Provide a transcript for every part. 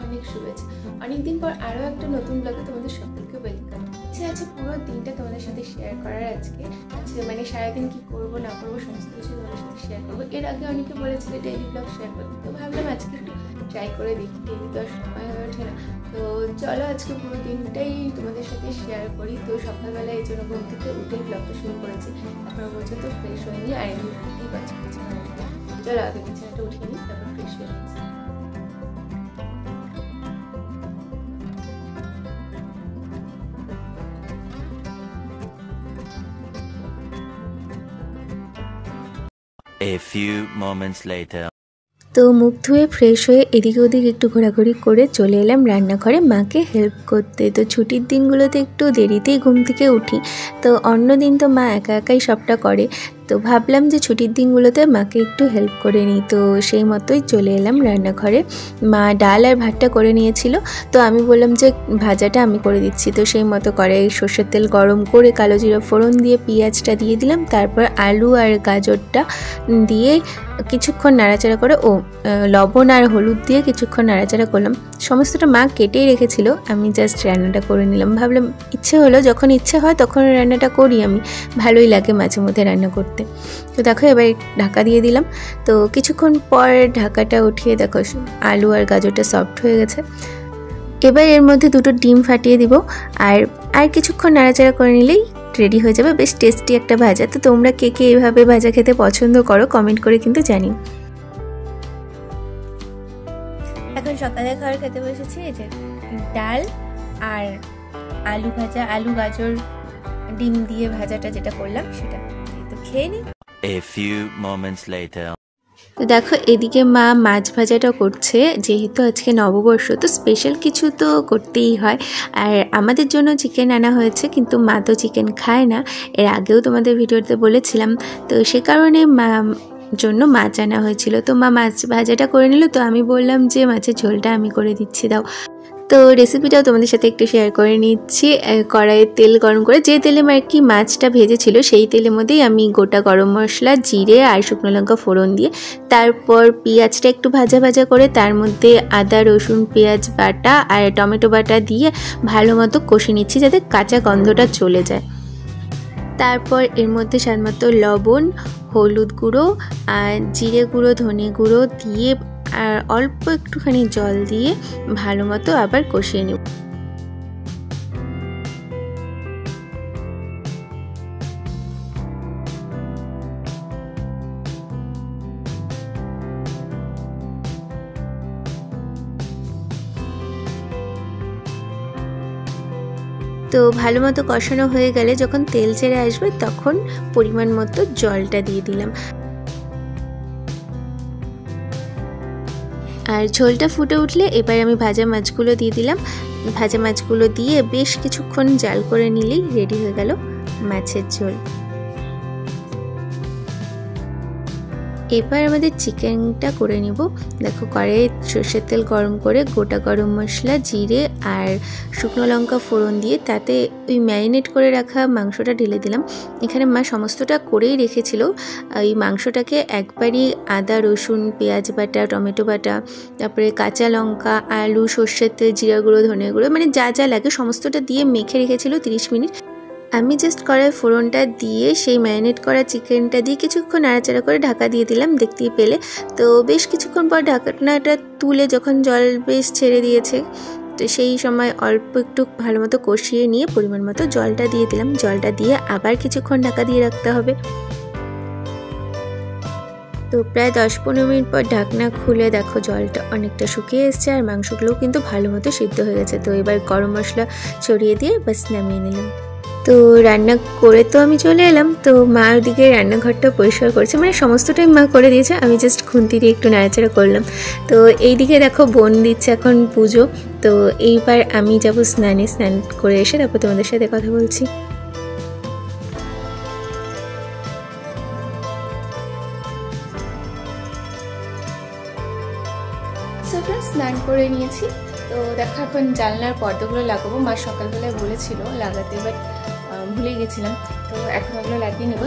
অনেক শুভেচ্ছা। অনেকদিন পর আরও একটা নতুন ব্লগে তোমাদের সকলকে ওয়েলকাম। আছে পুরো দিনটা তোমাদের সাথে শেয়ার করার আজকে মানে সারাদিন কি করব না করবো সমস্ত কিছু তোমাদের সাথে শেয়ার করবো। এর আগে অনেকে বলেছিল ডেইলি ব্লগ শেয়ার করতে, তো ভাবলাম আজকে একটু ট্রাই করে দেখি, ডেইলি তো আর সময় হয়ে ওঠে না। তো চলো আজকে পুরো দিনটাই তোমাদের সাথে শেয়ার করি। তো সকালবেলা এই জন্য ঘুম থেকে উঠেই ব্লগটা শুরু করেছি, এখনো পর্যন্ত ফ্রেশ হয়নি। আর এমনি উঠতেই পারছি বিছানা উঠে, চলো আগে বিছানাটা উঠিয়ে নিই, তারপর ফ্রেশ হয়ে নিচ্ছি। A few moments later. তো মুখ ধুয়ে ফ্রেশ হয়ে এদিক ওদিক একটু ঘোরাঘুরি করে চলে এলাম রান্নাঘরে মাকে হেল্প করতে। তো ছুটির দিনগুলোতে একটু দেরিতেই ঘুম থেকে উঠি, তো অন্য দিন তো মা একা একাই সবটা করে। তো ভাবলাম যে ছুটির দিনগুলোতে মাকে একটু হেল্প করে নিই, তো সেই মতোই চলে এলাম রান্নাঘরে। মা ডাল আর ভাতটা করে নিয়েছিল, তো আমি বললাম যে ভাজাটা আমি করে দিচ্ছি। তো সেই মতো করে সর্ষের তেল গরম করে কালো জিরা ফোড়ন দিয়ে পেঁয়াজটা দিয়ে দিলাম, তারপর আলু আর গাজরটা দিয়ে কিছুক্ষণ নাড়াচাড়া করে লবণ আর হলুদ দিয়ে কিছুক্ষণ নাড়াচাড়া করলাম। সমস্তটা মা কেটেই রেখেছিল, আমি জাস্ট রান্নাটা করে নিলাম। ভাবলাম ইচ্ছে হলো, যখন ইচ্ছে হয় তখন রান্নাটা করি আমি, ভালোই লাগে মাঝে মধ্যে রান্না করতে। তো দেখো এবার ঢাকা দিয়ে দিলাম। তো কিছুক্ষণ পর ঢাকাটা উঠিয়ে দেখো আলু আর গাজরটা সফট হয়ে গেছে। এবার এর মধ্যে দুটো ডিম ফাটিয়ে দিব, আর কিছুক্ষণ নাড়াচাড়া করে নিলেই রেডি হয়ে যাবে বেশ টেস্টি একটা ভাজা। তো তোমরা কে কে এইভাবে ভাজা খেতে পছন্দ করো কমেন্ট করে কিন্তু জানিও। এখন সকালে খাবার খেতে বসেছি, এই যে ডাল আর আলু ভাজা, আলু গাজর ডিম দিয়ে ভাজাটা যেটা করলাম সেটা, তো খেয়ে নিই। A few moments later. তো দেখো এদিকে মা মাছ ভাজাটা করছে, যেহেতু আজকে নববর্ষ তো স্পেশাল কিছু তো করতেই হয়। আর আমাদের জন্য চিকেন আনা হয়েছে, কিন্তু মা তো চিকেন খায় না, এর আগেও তোমাদের ভিডিওতে বলেছিলাম। তো সে কারণে মা জন্য মাছ আনা হয়েছিল, তো মা মাছ ভাজাটা করে নিল। তো আমি বললাম যে মাছের ঝোলটা আমি করে দিচ্ছি, দাও। তো রেসিপিটাও তোমাদের সাথে একটু শেয়ার করে নিচ্ছি। কড়াইয়ে তেল গরম করে, যে তেলে আর কি মাছটা ভেজেছিল সেই তেলের মধ্যেই আমি গোটা গরম মশলা, জিরে আর শুকনো লঙ্কা ফোড়ন দিয়ে, তারপর পেঁয়াজটা একটু ভাজা ভাজা করে তার মধ্যে আদা রসুন পেঁয়াজ বাটা আর টমেটো বাটা দিয়ে ভালো মতো কষে নিচ্ছি যাতে কাঁচা গন্ধটা চলে যায়। তারপর এর মধ্যে স্বাদমতো লবণ, হলুদ গুঁড়ো আর জিরে গুঁড়ো ধনে গুঁড়ো দিয়ে আর অল্প একটুখানি জল দিয়ে ভালো মতো আবার কষিয়ে নেব। তো ভালো মতো কষানো হয়ে গেলে যখন তেল ছেড়ে আসবে তখন পরিমাণ মতো জলটা দিয়ে দিলাম। আর ঝোলটা ফুটে উঠলে এবার আমি ভাজা মাছগুলো দিয়ে দিলাম। ভাজা মাছগুলো দিয়ে বেশ কিছুক্ষণ জাল করে নিলেই রেডি হয়ে গেল মাছের ঝোল। এবার আমাদের চিকেনটা করে নিব। দেখো কড়াইয়ে সর্ষের তেল গরম করে গোটা গরম মশলা, জিরে আর শুকনো লঙ্কা ফোড়ন দিয়ে তাতে ওই ম্যারিনেট করে রাখা মাংসটা ঢেলে দিলাম। এখানে মা সমস্তটা করেই রেখেছিল। এই মাংসটাকে একবারই আদা রসুন পেঁয়াজ বাটা টমেটো বাটা, তারপরে কাঁচা লঙ্কা আলু সর্ষের তেল জিরা গুঁড়ো ধনে গুঁড়ো মানে যা যা লাগে সমস্তটা দিয়ে মেখে রেখেছিল 30 মিনিট। আমি জাস্ট কড়াই ফোড়নটা দিয়ে সেই ম্যারিনেট করা চিকেনটা দিয়ে কিছুক্ষণ নাড়াচাড়া করে ঢাকা দিয়ে দিলাম, দেখতেই পেলে। তো বেশ কিছুক্ষণ পর ঢাকনাটা তুলে যখন জল বেশ ছেড়ে দিয়েছে, তো সেই সময় অল্প একটু ভালো মতো কষিয়ে নিয়ে পরিমাণ মতো জলটা দিয়ে দিলাম। জলটা দিয়ে আবার কিছুক্ষণ ঢাকা দিয়ে রাখতে হবে। তো প্রায় 10-15 মিনিট পর ঢাকনা খুলে দেখো জলটা অনেকটা শুকিয়ে এসছে আর মাংসগুলোও কিন্তু ভালো মতো সিদ্ধ হয়ে গেছে। তো এবার গরম মশলা ছড়িয়ে দিয়ে বাস নামিয়ে নিলাম। তো রান্না করে তো আমি চলে এলাম। তো মা ওদিকে রান্নাঘরটা পরিষ্কার করছে, মানে সমস্তটাই মা করে দিয়েছে, আমি জাস্ট খুন্তি দিয়ে একটু নাড়াচাড়া করলাম। তো এইদিকে দেখো বোন দিচ্ছে এখন পুজো। তো এইবার আমি যাব স্নানে, স্নান করে এসে তারপর তোমাদের সাথে কথা বলছি। স্নান করে নিয়েছি, তো দেখো এখন জানলার পর্দাগুলো লাগাবো। মা সকালবেলায় বলেছিল লাগাতে, বাট ভুলে গেছিলাম, তো এখন ওগুলো লাগিয়ে নেব।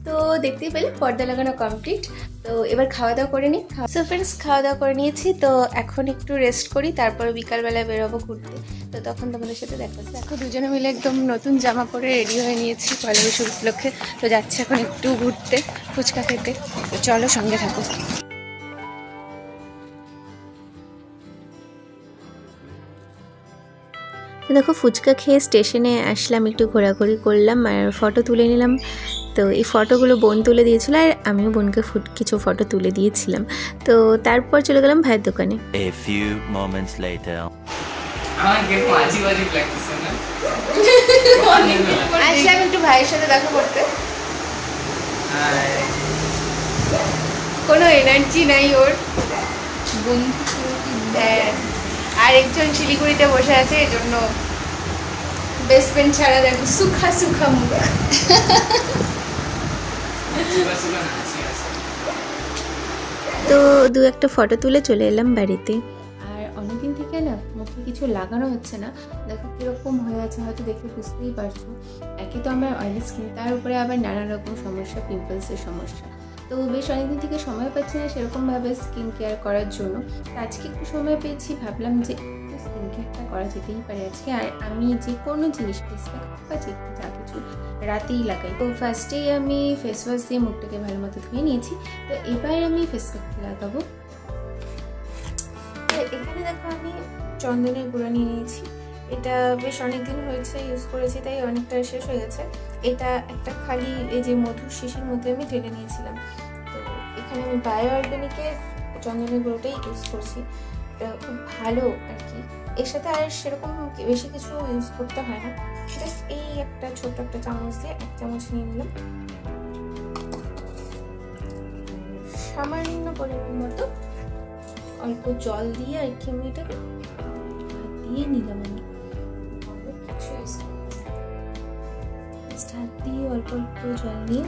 তো দেখতেই পেলে পর্দা লাগানো কমপ্লিট। তো এবার খাওয়া দাওয়া করে নিই। সো ফ্রেন্ডস, খাওয়া দাওয়া করে নিয়েছি, তো এখন একটু রেস্ট করি, তারপর বিকালবেলায় বেরোবো ঘুরতে। তো তখন তোমাদের সাথে দেখা যাচ্ছে। এখন দুজনে মিলে একদম নতুন জামা পরে রেডি হয়ে নিয়েছি পয়লা বৈশাখ উপলক্ষে। তো যাচ্ছে এখন একটু ঘুরতে, ফুচকা খেতে। তো চলো সঙ্গে থাকো। তো দেখো ফুচকা খেয়ে স্টেশনে আসলাম, একটু ঘোরাঘুরি করলাম আর ফটো তুলে নিলাম। তো এই ফটোগুলো বোন তুলে দিয়েছিল আর আমিও বোনকে কিছু ফটো তুলে দিয়েছিলাম। তো তারপর চলে গেলাম ভাইয়ের দোকানে। A few moments later. আসলাম একটু ভাইয়ের সাথে দেখা করতে। কোনো এনার্জি নাই ওর। আর একজন শিলিগুড়িতে বসে আছে, এই জন্য বেস্ট ফ্রেন্ড ছাড়া দেখো সুখা সুখা মুখ। তো দু একটা ফটো তুলে চলে এলাম বাড়িতে। আর অনেকদিন থেকে না মুখে কিছু লাগানো হচ্ছে না, দেখো কিরকম হয়ে আছে, হয়তো দেখে বুঝতেই পারছো। একে তো আমার অয়েলি স্কিন, তার উপরে আবার নানা রকম সমস্যা, পিম্পলসের সমস্যা। তো বেশ অনেকদিন থেকে সময় পাচ্ছি না সেরকমভাবে স্কিন কেয়ার করার জন্য। আজকে একটু সময় পেয়েছি, ভাবলাম যে একটু স্কিন কেয়ারটা করা যেতেই পারে আজকে। আর আমি যে কোনো জিনিস ফেস প্যাক বা যা কিছু রাতেই লাগাই। তো ফার্স্টেই আমি ফেস ওয়াশ দিয়ে মুখটাকে ভালো মতো ধুয়ে নিয়েছি। তো এবার আমি ফেস প্যাকটা লাগাবো। তো এখানে দেখো আমি চন্দনের গুঁড়া নিয়ে নিয়েছি। এটা বেশ অনেকদিন হয়েছে ইউজ করেছি, তাই অনেকটা শেষ হয়ে গেছে। এটা একটা খালি এই যে মধুর শিশির মধ্যে আমি ঢেলে নিয়েছিলাম। তো এখানে আমি বায়ো অর্গানিকের চন্দনের গুঁড়োটাই ইউজ করছি। এটা খুব ভালো আর কি। এর সাথে আর সেরকম বেশি কিছু ইউজ করতে হয় না, জাস্ট এই একটা ছোট্ট একটা চামচ দিয়ে 1 চামচ নিয়ে নিলাম। সামান্য পরিমাণ মতো অল্প জল দিয়ে আর কি আমি এটাকে হাত দিয়ে নিলাম। আমি কিছু হাত দিয়ে অল্প অল্প জল নিয়ে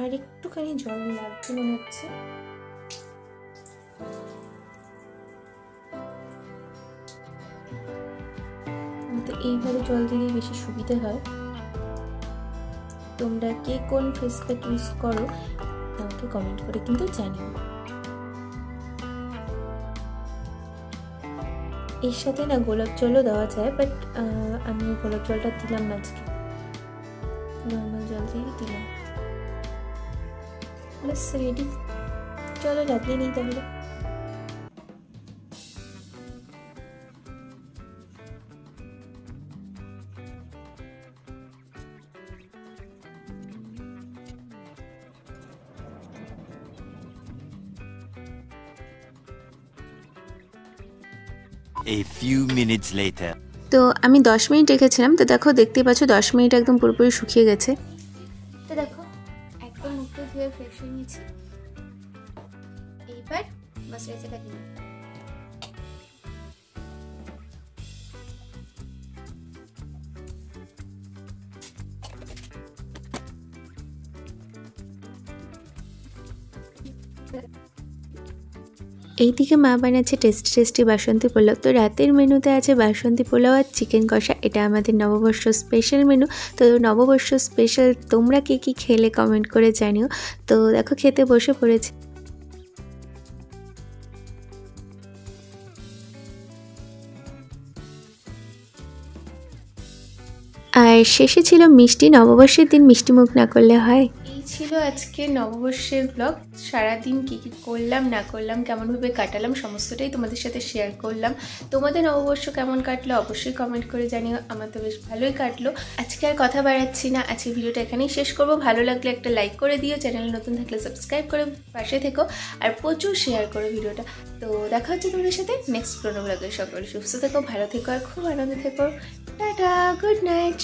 আর একটুখানি জল লাগবে মনে হচ্ছে। তো এইভাবে জল দিলে বেশি সুবিধা হয়। তোমরা কে কোন ফেস প্যাক ইউজ করো আমাকে কমেন্ট করে কিন্তু জানিও। এর সাথে না গোলাপ জলও দেওয়া যায়, বাট আমি গোলাপ জলটা দিলাম না আজকে, নর্মাল জল দিয়ে দিলাম। বাস রেডি, চলো লাগিয়ে নিই তাহলে। A few minutes later. তো আমি 10 মিনিট রেখেছিলাম। তো দেখো দেখতেই পাচ্ছ 10 মিনিট একদম পুরোপুরি শুকিয়ে গেছে। তো দেখো একদম মুখটা ধুয়ে ফ্রেশ হয়ে নিয়েছি। এইবার ময়শ্চারাইজারটা দিই। এইদিকে মা বানাচ্ছে টেস্টি বাসন্তী পোলাও। তো রাতের মেনুতে আছে বাসন্তী পোলাও আর চিকেন কষা। এটা আমাদের নববর্ষ স্পেশাল মেনু। তো নববর্ষ স্পেশাল তোমরা কে কী খেলে কমেন্ট করে জানিও। তো দেখো খেতে বসে পড়েছে। আর শেষে ছিল মিষ্টি। নববর্ষের দিন মিষ্টি মুখ না করলে হয়। এই ছিল আজকে নববর্ষের ব্লগ। সারাদিন কী কী করলাম না করলাম, কেমনভাবে কাটালাম, সমস্তটাই তোমাদের সাথে শেয়ার করলাম। তোমাদের নববর্ষ কেমন কাটলো অবশ্যই কমেন্ট করে জানিও। আমার তো বেশ ভালোই কাটলো। আজকে আর কথা বাড়াচ্ছি না, আজকে ভিডিওটা এখানেই শেষ করবো। ভালো লাগলে একটা লাইক করে দিও, চ্যানেল নতুন থাকলে সাবস্ক্রাইব করে পাশে থেকো, আর প্রচুর শেয়ার করো ভিডিওটা। তো দেখা হচ্ছে তোমাদের সাথে নেক্সট কোনো ব্লগে। সকলে সুস্থ থেকো, ভালো থেকো আর খুব আনন্দে থেকো। Tata, good night.